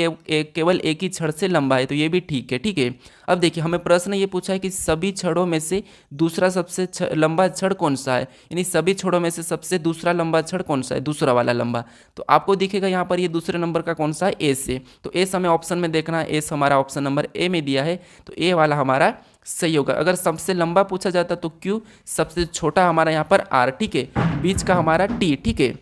केवल एक ही छड़ से लंबा है, तो ये भी ठीक है, ठीक है। अब देखिए हमें प्रश्न ये पूछा है कि सभी छड़ों में से दूसरा सबसे लंबा छड़ कौन सा है, यानी सभी छड़ों में से सबसे दूसरा लंबा छड़ कौन सा है, दूसरा वाला लंबा। तो आपको दिखेगा यहाँ पर ये दूसरे नंबर का कौन सा है, एस है। तो एस हमें ऑप्शन में देखना है, एस हमारा ऑप्शन नंबर ए में दिया है, तो ए वाला हमारा सही होगा। अगर सबसे लंबा पूछा जाता तो क्यू, सबसे छोटा हमारा यहाँ पर आर, ठीक है, बीच का हमारा टी, ठीक है।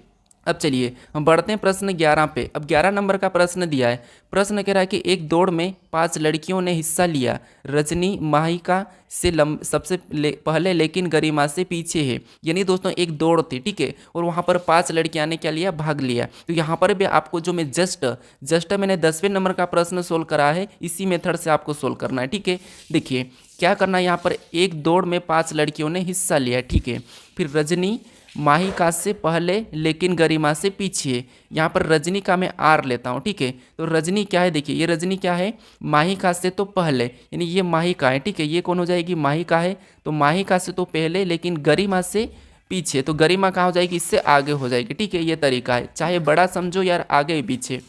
अब चलिए हम बढ़ते हैं प्रश्न 11 पे। अब 11 नंबर का प्रश्न दिया है। प्रश्न कह रहा है कि एक दौड़ में 5 लड़कियों ने हिस्सा लिया। रजनी माहिका से सबसे पहले लेकिन गरिमा से पीछे है। यानी दोस्तों एक दौड़ थी, ठीक है, और वहाँ पर 5 लड़कियाँ ने क्या लिया, भाग लिया। तो यहाँ पर भी आपको जो मैं जस्ट मैंने 10वें नंबर का प्रश्न सोल्व करा है, इसी मेथड से आपको सोल्व करना है, ठीक है। देखिए क्या करना है, यहाँ पर एक दौड़ में 5 लड़कियों ने हिस्सा लिया, ठीक है। फिर रजनी माहिका से पहले लेकिन गरिमा से पीछे। यहाँ पर रजनी का मैं आर लेता हूँ, ठीक है। तो रजनी क्या है, देखिए ये रजनी क्या है, माहिका से तो पहले, यानी ये माहिका है, ठीक है। ये कौन हो जाएगी, माहिका है, तो माहिका से तो पहले लेकिन गरिमा से पीछे, तो गरिमा कहाँ हो जाएगी, इससे आगे हो जाएगी, ठीक है। ये तरीका है, चाहे बड़ा समझो यार, आगे पीछे।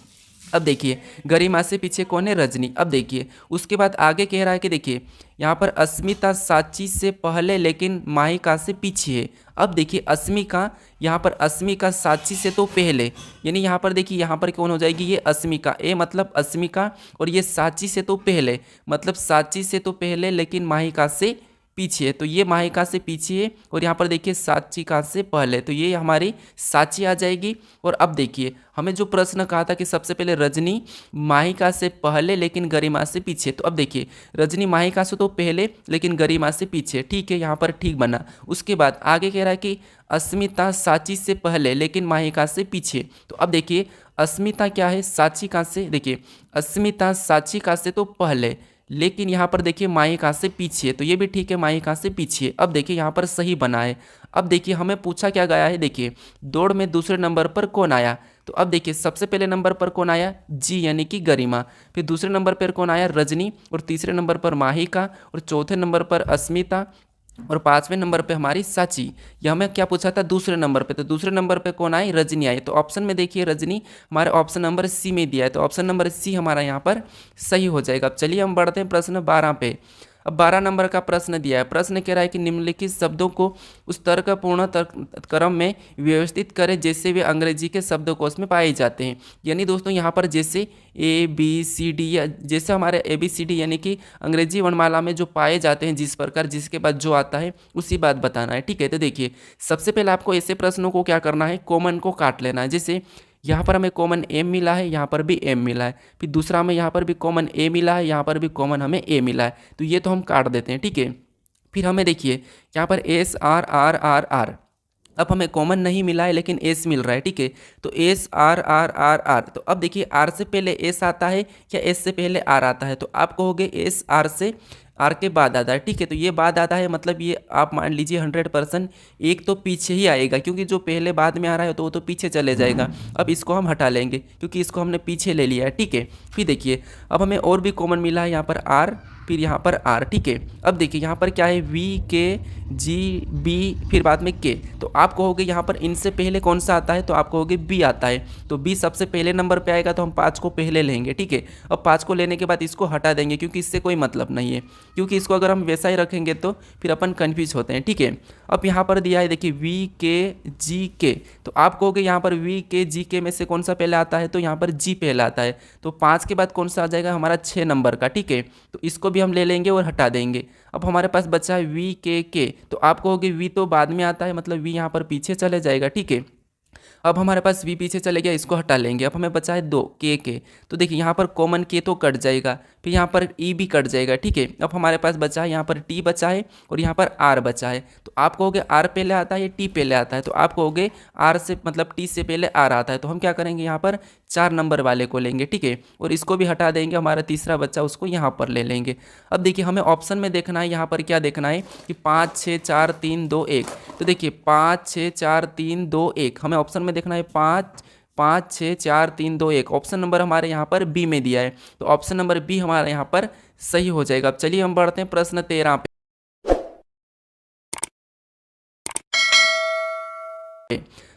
अब देखिए गरिमा से पीछे कौन है, रजनी। अब देखिए उसके बाद आगे कह रहा है कि देखिए यहाँ पर अस्मिता साची से पहले लेकिन माहिका से पीछे है। अब देखिए अस्मिका, यहाँ पर अस्मिका साची से तो पहले, यानी यहाँ पर देखिए यहाँ पर कौन हो जाएगी, ये अस्मिका, ए मतलब अस्मिका, और ये साची से तो पहले, मतलब साची से तो पहले लेकिन माहिका से पीछे है, तो ये माहिका से पीछे है। और यहाँ पर देखिए साचिका से पहले, तो ये हमारी साची आ जाएगी। और अब देखिए हमें जो प्रश्न कहा था कि सबसे पहले रजनी माहिका से पहले लेकिन गरिमा से पीछे, तो अब देखिए रजनी माहिका से तो पहले लेकिन गरिमा से पीछे, ठीक है, यहाँ पर ठीक बना। उसके बाद आगे कह रहा है कि अस्मिता साची से पहले लेकिन माहिका से पीछे। तो अब देखिए अस्मिता क्या है, साचिका से, देखिए अस्मिता साचिका से तो पहले लेकिन यहाँ पर देखिए माहिका से पीछे, तो ये भी ठीक है, माहिका से पीछे। अब देखिए यहाँ पर सही बना है। अब देखिए हमें पूछा क्या गया है, देखिए दौड़ में दूसरे नंबर पर कौन आया। तो अब देखिए सबसे पहले नंबर पर कौन आया, जी यानी कि गरिमा। फिर दूसरे नंबर पर कौन आया, रजनी। और तीसरे नंबर पर माहिका। और चौथे नंबर पर अस्मिता। और 5वें नंबर पे हमारी साची। ये हमें क्या पूछा था, दूसरे नंबर पे, तो दूसरे नंबर पे कौन आई, रजनी आई। तो ऑप्शन में देखिए रजनी हमारे ऑप्शन नंबर सी में दिया है, तो ऑप्शन नंबर सी हमारा यहाँ पर सही हो जाएगा। अब चलिए हम बढ़ते हैं प्रश्न 12 पे। अब 12 नंबर का प्रश्न दिया है। प्रश्न कह रहा है कि निम्नलिखित शब्दों को उस तर्कपूर्ण क्रम में व्यवस्थित करें जैसे वे अंग्रेजी के शब्दकोश में पाए जाते हैं। यानी दोस्तों यहाँ पर जैसे ए बी सी डी, या जैसे हमारे ए बी सी डी यानी कि अंग्रेजी वर्णमाला में जो पाए जाते हैं जिस प्रकार, जिसके बाद जो आता है उसी बात बताना है, ठीक है। तो देखिए सबसे पहले आपको ऐसे प्रश्नों को क्या करना है, कॉमन को काट लेना है। जैसे यहाँ पर हमें कॉमन एम मिला है, यहाँ पर भी एम मिला है। फिर दूसरा हमें यहाँ पर भी कॉमन ए मिला है, यहाँ पर भी कॉमन हमें ए मिला है। तो ये तो हम काट देते हैं, ठीक है। फिर हमें देखिए यहाँ पर S R R R R, अब हमें कॉमन नहीं मिला है लेकिन एस मिल रहा है, ठीक है। तो S R R R R, तो अब देखिए आर से पहले एस आता है या एस से पहले आर आता है, तो आप कहोगे एस आर से आर के बाद आता है, ठीक है। तो ये बाद आता है, मतलब ये आप मान लीजिए 100% एक तो पीछे ही आएगा, क्योंकि जो पहले बाद में आ रहा है तो वो तो पीछे चले जाएगा। अब इसको हम हटा लेंगे क्योंकि इसको हमने पीछे ले लिया है, ठीक है। फिर देखिए अब हमें और भी कॉमन मिला है, यहाँ पर आर फिर यहाँ पर आर, ठीक है। अब देखिए यहाँ पर क्या है, वी के जी बी फिर बाद में के, तो आप कहोगे यहाँ पर इनसे पहले कौन सा आता है, तो आप कहोगे बी आता है, तो बी सबसे पहले नंबर पे आएगा, तो हम 5 को पहले लेंगे, ठीक है। अब 5 को लेने के बाद इसको हटा देंगे क्योंकि इससे कोई मतलब नहीं है, क्योंकि इसको अगर हम वैसा ही रखेंगे तो फिर अपन कन्फ्यूज होते हैं, ठीक है। अब यहाँ पर दिया है देखिए वी के जी के, तो आप कहोगे यहाँ पर वी के जी के में से कौन सा पहले आता है, तो यहाँ पर जी पहले आता है, तो 5 के बाद कौन सा आ जाएगा हमारा 6 नंबर का, ठीक है। तो इसको भी हम ले लेंगे और हटा देंगे। अब हमारे पास बचा है वी के, तो आप कहोगे वी तो बाद में आता है, मतलब वी यहाँ पर पीछे चले जाएगा, ठीक है। अब हमारे पास वी पीछे चले गया, इसको हटा लेंगे। अब हमें बचा है 2 के, तो देखिए यहाँ पर कॉमन के तो कट जाएगा, फिर यहाँ पर ई भी कट जाएगा, ठीक है। अब हमारे पास बचा है यहाँ पर टी बचा है और यहाँ पर आर बचा है, तो आप कहोगे आर पहले आता है या टी पहले आता है, तो आप कहोगे आर से मतलब टी से पहले आर आता है, तो हम क्या करेंगे यहाँ पर 4 नंबर वाले को लेंगे, ठीक है, और इसको भी हटा देंगे, हमारा तीसरा बच्चा उसको यहाँ पर ले लेंगे। अब देखिए हमें ऑप्शन में देखना है, यहाँ पर क्या देखना है कि 5 6 4 3 2 1, तो देखिए 5 6 4 3 2 1 हमें ऑप्शन में देखना है, 5 5 6 4 3 2 1, ऑप्शन नंबर हमारे यहाँ पर बी में दिया है, तो ऑप्शन नंबर बी हमारा यहाँ पर सही हो जाएगा। अब चलिए हम बढ़ते हैं प्रश्न 13 पे।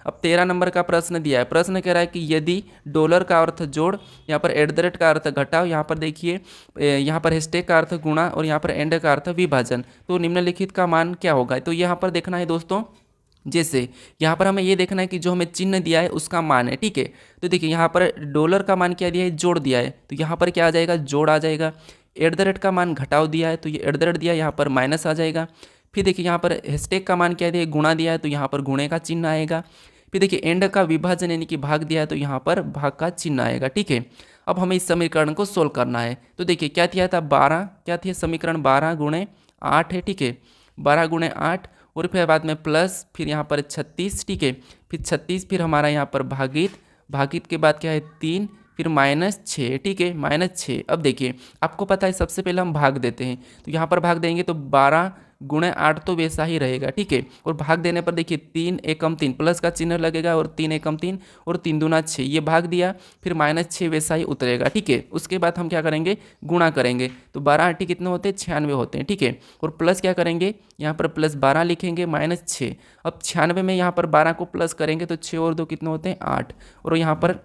अब 13 नंबर का प्रश्न दिया है, प्रश्न कह रहा है कि यदि डॉलर का अर्थ जोड़, यहाँ पर एट द रेट का अर्थ घटाओ, यहाँ पर देखिए यहाँ पर हैशटैग का अर्थ गुणा और यहाँ पर एंड का अर्थ विभाजन, तो निम्नलिखित का मान क्या होगा। तो यहाँ पर देखना है दोस्तों, जैसे यहाँ पर हमें ये देखना है कि जो हमें चिन्ह दिया है उसका मान है, ठीक है। तो देखिए यहाँ पर डॉलर का मान क्या दिया है, जोड़ दिया है, तो यहाँ पर क्या आ जाएगा, जोड़ आ जाएगा। एट द रेट का मान घटाव दिया है, तो ये एट द रेट दिया है, यहाँ पर माइनस आ जाएगा। फिर देखिए यहाँ पर हैशटैग का मान क्या दिया है, गुणा दिया है, तो यहाँ पर गुणे का चिन्ह आएगा। फिर देखिए एंड का विभाजन यानी कि भाग दिया है, तो यहाँ पर भाग का चिन्ह आएगा, ठीक है। अब हमें इस समीकरण को सोल्व करना है, तो देखिए क्या दिया था, 12 क्या थी समीकरण 12 गुणे 8 है, ठीक है, 12 गुणे 8 और फिर बाद में प्लस फिर यहाँ पर 36, ठीक है, फिर 36 फिर हमारा यहाँ पर भागित के बाद क्या है 3 फिर -6, ठीक है, -6। अब देखिए आपको पता है सबसे पहले हम भाग देते हैं, तो यहाँ पर भाग देंगे तो 12 गुणे 8 तो वैसा ही रहेगा, ठीक है, और भाग देने पर देखिए 3 एकम 3 प्लस का चिन्ह लगेगा और 3 एकम 3 और 3 दूना 6, ये भाग दिया, फिर -6 वैसा ही उतरेगा, ठीक है। उसके बाद हम क्या करेंगे, गुणा करेंगे, तो 12 8 कितने होते हैं, 96 होते हैं, ठीक है, और प्लस क्या करेंगे, यहाँ पर प्लस 12 लिखेंगे -6। अब 96 में यहाँ पर 12 को प्लस करेंगे तो 6 और 2 कितने होते हैं 8, और यहाँ पर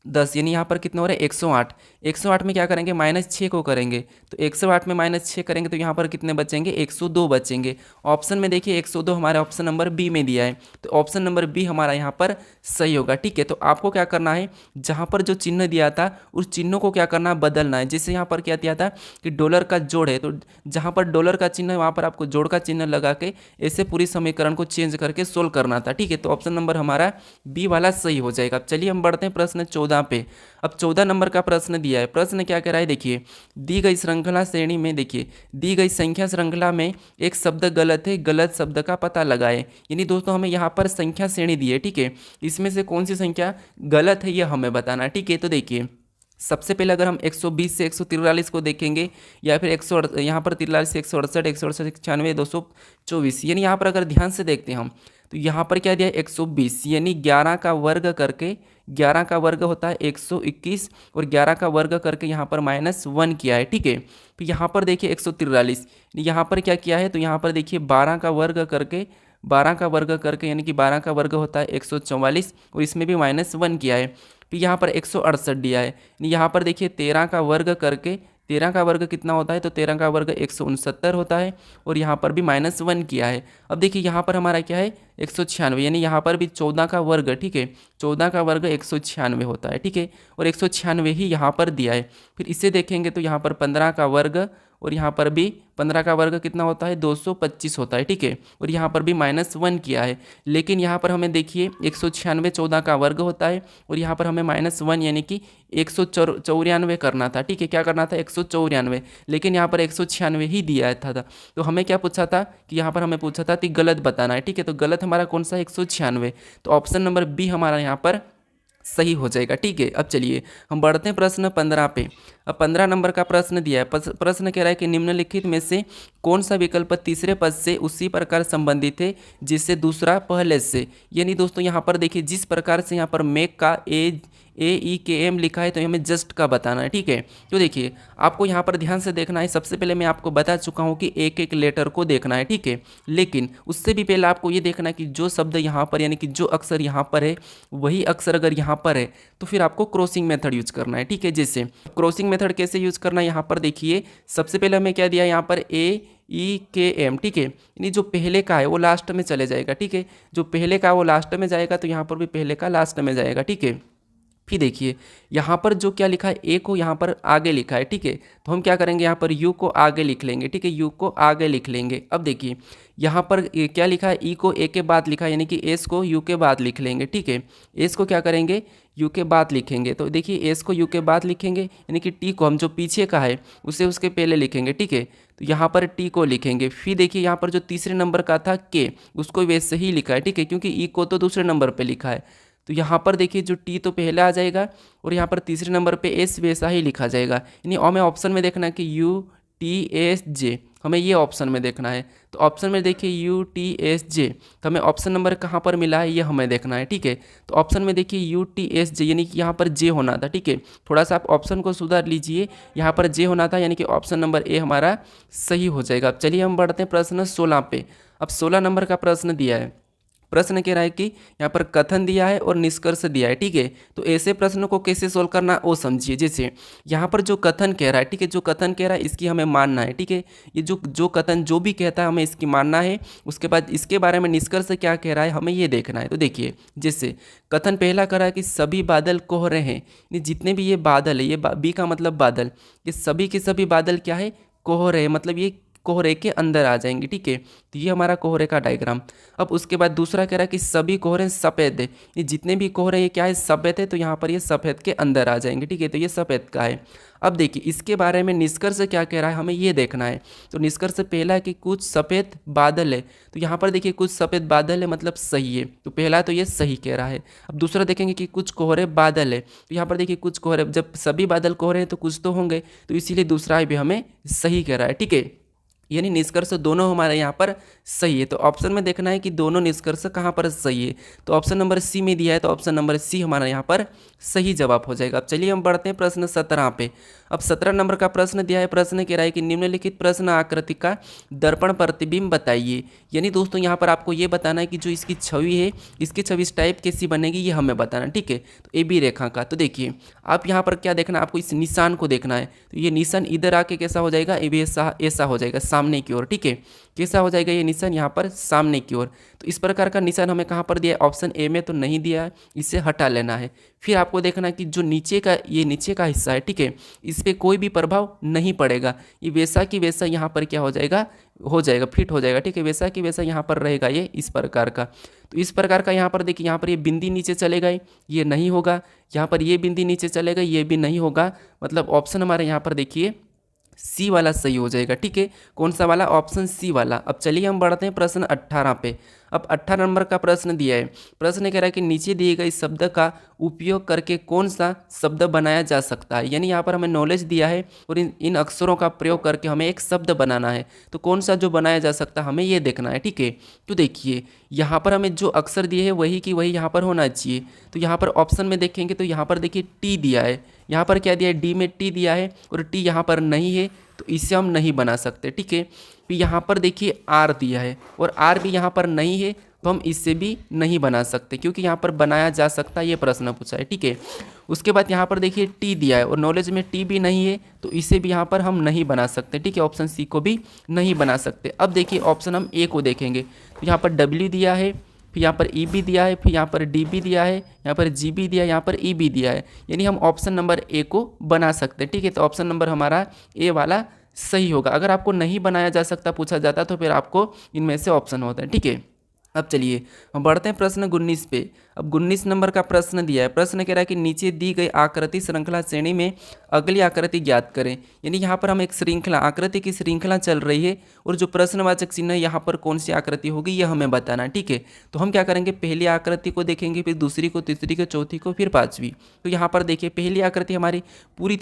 10, यानी यहाँ पर कितना हो रहा है 108। 108 में क्या करेंगे, -6 को करेंगे, तो 108 में -6 करेंगे तो यहाँ पर कितने बचेंगे, 102 बचेंगे। ऑप्शन में देखिए 102 हमारे ऑप्शन नंबर बी में दिया है, तो ऑप्शन नंबर बी हमारा यहाँ पर सही होगा, ठीक है। तो आपको क्या करना है, जहाँ पर जो चिन्ह दिया था उस चिन्हों को क्या करना है, बदलना है। जैसे यहाँ पर क्या दिया था कि डॉलर का जोड़ है, तो जहाँ पर डॉलर का चिन्ह है वहाँ पर आपको जोड़ का चिन्ह लगा के ऐसे पूरी समीकरण को चेंज करके सोल्व करना था, ठीक है। तो ऑप्शन नंबर हमारा बी वाला सही हो जाएगा। अब चलिए हम बढ़ते हैं प्रश्न 14 पे। अब 14 नंबर का प्रश्न दिया है, प्रश्न क्या कह रहा है, देखिए दी गई श्रृंखला श्रेणी में, देखिए दी गई संख्या श्रृंखला में एक शब्द गलत है, गलत शब्द का पता लगाए। यानी दोस्तों हमें यहाँ पर संख्या श्रेणी दी है, ठीक है, इसमें से कौन सी संख्या गलत है ये हमें बताना है, ठीक है। तो देखिए सबसे पहले अगर हम 120 से 143 को देखेंगे, या फिर यहाँ पर 43 से 168 168 96 224, यानी यहाँ पर अगर ध्यान से देखते हैं हम, तो यहाँ पर क्या दिया है 120, यानी 11 का वर्ग करके, 11 का वर्ग होता है 121 और 11 का वर्ग करके यहाँ पर -1 किया है, ठीक है। फिर यहाँ पर देखिए 143, यहाँ पर क्या किया है, तो यहाँ पर देखिए 12 का वर्ग करके, 12 का वर्ग करके यानी कि 12 का वर्ग होता है 144 और इसमें भी -1 किया है। फिर यहाँ पर 168 दिया है, यहाँ पर देखिए 13 का वर्ग करके, 13 का वर्ग कितना होता है, तो 13 का वर्ग 169 होता है और यहाँ पर भी -1 किया है। अब देखिए यहाँ पर हमारा क्या है 196, यानी यहाँ पर भी 14 का वर्ग, ठीक है, 14 का वर्ग 196 होता है, ठीक है, और 196 ही यहाँ पर दिया है। फिर इसे देखेंगे तो यहाँ पर 15 का वर्ग और यहाँ पर भी 15 का वर्ग कितना होता है 225 होता है, ठीक है, और यहाँ पर भी -1 किया है। लेकिन यहाँ पर हमें देखिए 196 14 का वर्ग होता है और यहाँ पर हमें -1 यानी कि 194 करना था, ठीक है, क्या करना था 194, लेकिन यहाँ पर 196 ही दिया था। तो हमें क्या पूछा था कि यहाँ पर हमें पूछा था कि गलत बताना है, ठीक है, तो गलत हमारा कौन सा 196, तो ऑप्शन नंबर बी हमारा यहाँ पर सही हो जाएगा, ठीक है। अब चलिए हम बढ़ते हैं प्रश्न 15 पे। अब 15 नंबर का प्रश्न दिया है, प्रश्न कह रहा है कि निम्नलिखित में से कौन सा विकल्प तीसरे पद से उसी प्रकार संबंधित है जिससे दूसरा पहले से। यानी दोस्तों यहाँ पर देखिए जिस प्रकार से यहाँ पर मेक का AEKM लिखा है तो हमें जस्ट का बताना है, ठीक है। तो देखिए आपको यहाँ पर ध्यान से देखना है, सबसे पहले मैं आपको बता चुका हूँ कि एक एक लेटर को देखना है, ठीक है। लेकिन उससे भी पहले आपको ये देखना है कि जो शब्द यहाँ पर यानी कि जो अक्षर यहाँ पर है वही अक्षर अगर यहाँ पर है तो फिर आपको क्रॉसिंग मेथड यूज करना है, ठीक है। जैसे क्रॉसिंग मेथड कैसे यूज करना है, यहाँ पर देखिए सबसे पहले हमें क्या दिया यहाँ पर AEKM, ठीक है। यानी जो पहले का है वो लास्ट में चले जाएगा, ठीक है। जो पहले का वो लास्ट में जाएगा तो यहाँ पर भी पहले का लास्ट में जाएगा, ठीक है। फिर देखिए यहाँ पर जो क्या लिखा है ए को यहाँ पर आगे लिखा है, ठीक है। तो हम क्या करेंगे यहाँ पर यू को आगे लिख लेंगे, ठीक है, यू को आगे लिख लेंगे। अब देखिए यहाँ पर क्या लिखा है, ई को ए के बाद लिखा है यानी कि एस को यू के बाद लिख लेंगे, ठीक है। एस को क्या करेंगे, यू के बाद लिखेंगे। तो देखिए एस को यू के बाद लिखेंगे यानी कि टी को हम जो पीछे का है उसे उसके पहले लिखेंगे, ठीक है। तो यहाँ पर टी को लिखेंगे। फिर देखिए यहाँ पर जो तीसरे नंबर का था के उसको वैसे ही लिखा है, ठीक है, क्योंकि ई को तो दूसरे नंबर पर लिखा है। तो यहाँ पर देखिए जो टी तो पहले आ जाएगा और यहाँ पर तीसरे नंबर पे एस वैसा ही लिखा जाएगा। यानी हमें ऑप्शन में देखना है कि UTSJ, हमें ये ऑप्शन में देखना है। तो ऑप्शन में देखिए UTSJ, तो हमें ऑप्शन नंबर कहाँ पर मिला है ये हमें देखना है, ठीक है। तो ऑप्शन में देखिए UTSJ यानी कि यहाँ पर जे होना था, ठीक है। थोड़ा सा आप ऑप्शन को सुधार लीजिए, यहाँ पर जे होना था यानी कि ऑप्शन नंबर ए हमारा सही हो जाएगा। अब चलिए हम बढ़ते हैं प्रश्न 16 पे। अब 16 नंबर का प्रश्न दिया है। प्रश्न कह रहा है कि यहाँ पर कथन दिया है और निष्कर्ष दिया है, ठीक है। तो ऐसे प्रश्न को कैसे सोल्व करना वो समझिए। जैसे यहाँ पर जो कथन कह रहा है, ठीक है, जो कथन कह रहा है इसकी हमें मानना है, ठीक है। ये जो कथन जो भी कहता है हमें इसकी मानना है। उसके बाद इसके बारे में निष्कर्ष क्या कह रहा है हमें ये देखना है। तो देखिए जैसे कथन पहला कह रहा है कि सभी बादल कोहरे हैं, जितने भी ये बादल है, ये बी का मतलब बादल, ये सभी के सभी बादल क्या है, कोहरे है, मतलब ये कोहरे के अंदर आ जाएंगे, ठीक है। तो ये हमारा कोहरे का डायग्राम। अब उसके बाद दूसरा कह रहा है कि सभी कोहरे सफ़ेद है, ये जितने भी कोहरे ये क्या है, सफ़ेद है, तो यहाँ पर ये सफ़ेद के अंदर आ जाएंगे, ठीक है। तो ये सफ़ेद का है। अब देखिए इसके बारे में निष्कर्ष क्या कह रहा है हमें ये देखना है। तो निष्कर्ष पहला है कि कुछ सफ़ेद बादल है, तो यहाँ पर देखिए कुछ सफ़ेद बादल है मतलब सही है, तो पहला तो ये सही कह रहा है। अब दूसरा देखेंगे कि कुछ कोहरे बादल है, तो यहाँ पर देखिए कुछ कोहरे, जब सभी बादल कोहरे हैं तो कुछ तो होंगे, तो इसीलिए दूसरा भी हमें सही कह रहा है, ठीक है। यानी निष्कर्ष दोनों हमारे यहाँ पर सही है। तो ऑप्शन में देखना है कि दोनों निष्कर्ष कहाँ पर सही है। तो ऑप्शन नंबर सी में दिया है, तो ऑप्शन नंबर सी हमारा यहाँ पर सही जवाब हो जाएगा। अब चलिए हम बढ़ते हैं प्रश्न 17 पे। अब 17 नंबर का प्रश्न दिया है। प्रश्न कह रहा है कि निम्नलिखित प्रश्न आकृति का दर्पण प्रतिबिंब बताइए। यानी दोस्तों यहाँ पर आपको ये बताना है कि जो इसकी छवि है, इसकी छवि इस टाइप कैसी बनेगी ये हमें बताना, ठीक है। तो ए बी रेखा का, तो देखिए आप यहाँ पर क्या देखना, आपको इस निशान को देखना है। तो ये निशान इधर आके कैसा हो जाएगा, ए बी ऐसा हो जाएगा सामने की ओर, ठीक है। कैसा हो जाएगा ये निशान यहाँ पर सामने की ओर। तो इस प्रकार का निशान हमें कहाँ पर दिया है, ऑप्शन ए में तो नहीं दिया है, इसे हटा लेना है। फिर आपको देखना है कि जो नीचे का ये नीचे का हिस्सा है, ठीक है, इस पर कोई भी प्रभाव नहीं पड़ेगा, ये वैसा कि वैसा यहाँ पर क्या हो जाएगा, फिट हो जाएगा, ठीक है, वैसा कि वैसा यहाँ पर रहेगा ये इस प्रकार का। तो इस प्रकार का यहाँ पर देखिए, यहाँ पर ये बिंदी नीचे चलेगा, ये नहीं होगा, यहाँ पर ये बिंदी नीचे चलेगा, ये भी नहीं होगा, मतलब ऑप्शन हमारे यहाँ पर देखिए सी वाला सही हो जाएगा, ठीक है। कौन सा वाला, ऑप्शन सी वाला। अब चलिए हम बढ़ते हैं प्रश्न 18 पे। अब 18 नंबर का प्रश्न दिया है। प्रश्न कह रहा है कि नीचे दिए गए शब्द का उपयोग करके कौन सा शब्द बनाया जा सकता है। यानी यहाँ पर हमें नॉलेज दिया है और इन अक्षरों का प्रयोग करके हमें एक शब्द बनाना है। तो कौन सा जो बनाया जा सकता है हमें ये देखना है, ठीक है। तो देखिए यहाँ पर हमें जो अक्षर दिए है वही की वही यहाँ पर होना चाहिए। तो यहाँ पर ऑप्शन में देखेंगे तो यहाँ पर देखिए टी दिया है, यहाँ पर क्या दिया है, डी में टी दिया है और टी यहाँ पर नहीं है, तो इसे हम नहीं बना सकते, ठीक है। फिर यहाँ पर देखिए आर दिया है और आर भी यहाँ पर नहीं है, तो हम इससे भी नहीं बना सकते क्योंकि यहाँ पर बनाया जा सकता है, ये प्रश्न पूछा है, ठीक है। उसके बाद यहाँ पर देखिए टी दिया है और नॉलेज में टी भी नहीं है, तो इसे भी यहाँ पर हम नहीं बना सकते, ठीक है। ऑप्शन सी को भी नहीं बना सकते। अब देखिए ऑप्शन हम ए को देखेंगे, तो यहाँ पर डब्ल्यू दिया है, फिर यहाँ पर ई बी दिया है, फिर यहाँ पर डी बी दिया है, यहाँ पर जी बी दिया है, यहाँ पर ई बी दिया है, यानी हम ऑप्शन नंबर ए को बना सकते हैं, ठीक है। तो ऑप्शन नंबर हमारा ए वाला सही होगा। अगर आपको नहीं बनाया जा सकता पूछा जाता तो फिर आपको इनमें से ऑप्शन होता है, ठीक है। अब चलिए हम बढ़ते हैं प्रश्न 19 पे। अब 19 नंबर का प्रश्न दिया है। प्रश्न कह रहा है कि नीचे दी गई आकृति श्रृंखला श्रेणी में अगली आकृति ज्ञात करें। यानी यहाँ पर हम एक श्रृंखला, आकृति की श्रृंखला चल रही है और जो प्रश्नवाचक चिन्ह है यहाँ पर कौन सी आकृति होगी यह हमें बताना है, ठीक है। तो हम क्या करेंगे, पहली आकृति को देखेंगे, फिर दूसरी को, तीसरी को, चौथी को, फिर पांचवी। तो यहाँ पर देखिए पहली आकृति हमारी पूरी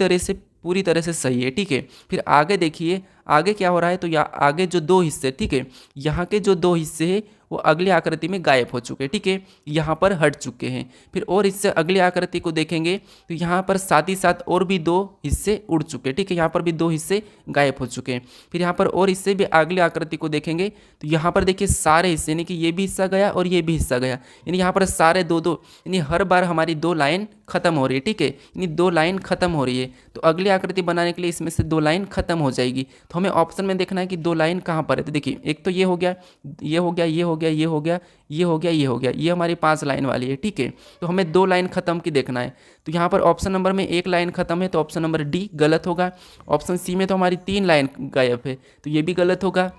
तरह से सही है, ठीक है। फिर आगे देखिए आगे क्या हो रहा है, तो यहाँ आगे जो दो हिस्से, ठीक है, यहाँ के जो दो हिस्से हैं वो अगली आकृति में गायब हो चुके हैं, ठीक है, यहाँ पर हट चुके हैं। फिर और इससे अगली आकृति को देखेंगे तो यहाँ पर साथ ही साथ और भी 2 हिस्से उड़ चुके हैं, ठीक है, यहाँ पर भी 2 हिस्से गायब हो चुके हैं। फिर यहाँ पर और इससे भी अगली आकृति को देखेंगे तो यहाँ पर देखिए सारे हिस्से, यानी कि ये भी हिस्सा गया और ये भी हिस्सा गया, यानी यहाँ पर सारे 2-2, यानी हर बार हमारी 2 लाइन खत्म हो रही है, ठीक है, यानी 2 लाइन खत्म हो रही है। तो अगली आकृति बनाने के लिए इसमें से 2 लाइन खत्म हो जाएगी। तो हमें ऑप्शन में देखना है कि 2 लाइन कहाँ पर है। तो देखिए एक तो ये हो गया, ये हो गया, ये हो गया, ये हो गया, ये हो गया, ये हो गया, ये हमारी 5 लाइन वाली है, ठीक है। तो हमें 2 लाइन खत्म की देखना है। तो यहाँ पर ऑप्शन नंबर में 1 लाइन खत्म है, तो ऑप्शन नंबर डी गलत होगा। ऑप्शन सी में तो हमारी 3 लाइन गायब है, तो ये भी गलत होगा।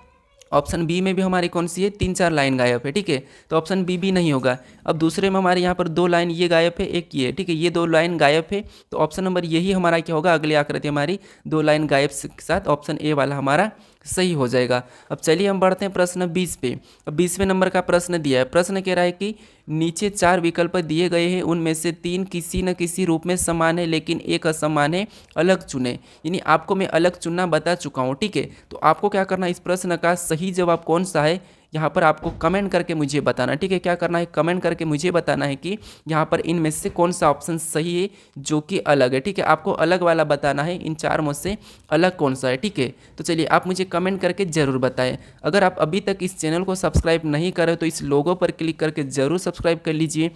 ऑप्शन बी में भी हमारी कौन सी है, 3-4 लाइन गायब है, ठीक है, तो ऑप्शन बी भी नहीं होगा। अब दूसरे में हमारे यहाँ पर 2 लाइन ये गायब है, एक ये, ठीक है, ये 2 लाइन गायब है, तो ऑप्शन नंबर यही हमारा क्या होगा, अगली आकृति हमारी 2 लाइन गायब के साथ ऑप्शन ए वाला हमारा सही हो जाएगा। अब चलिए हम बढ़ते हैं प्रश्न 20 पे। अब 20वें नंबर का प्रश्न दिया है। प्रश्न कह रहा है कि नीचे 4 विकल्प दिए गए हैं, उनमें से 3 किसी न किसी रूप में समान है लेकिन एक असमान है, अलग चुने। यानी आपको मैं अलग चुनना बता चुका हूँ, ठीक है, तो आपको क्या करना है, इस प्रश्न का सही जवाब कौन सा है यहाँ पर आपको कमेंट करके मुझे बताना, ठीक है। क्या करना है, कमेंट करके मुझे बताना है कि यहाँ पर इनमें से कौन सा ऑप्शन सही है जो कि अलग है, ठीक है। आपको अलग वाला बताना है, इन 4 में से अलग कौन सा है, ठीक है। तो चलिए आप मुझे कमेंट करके ज़रूर बताएं। अगर आप अभी तक इस चैनल को सब्सक्राइब नहीं करें तो इस लोगो पर क्लिक करके ज़रूर सब्सक्राइब कर लीजिए।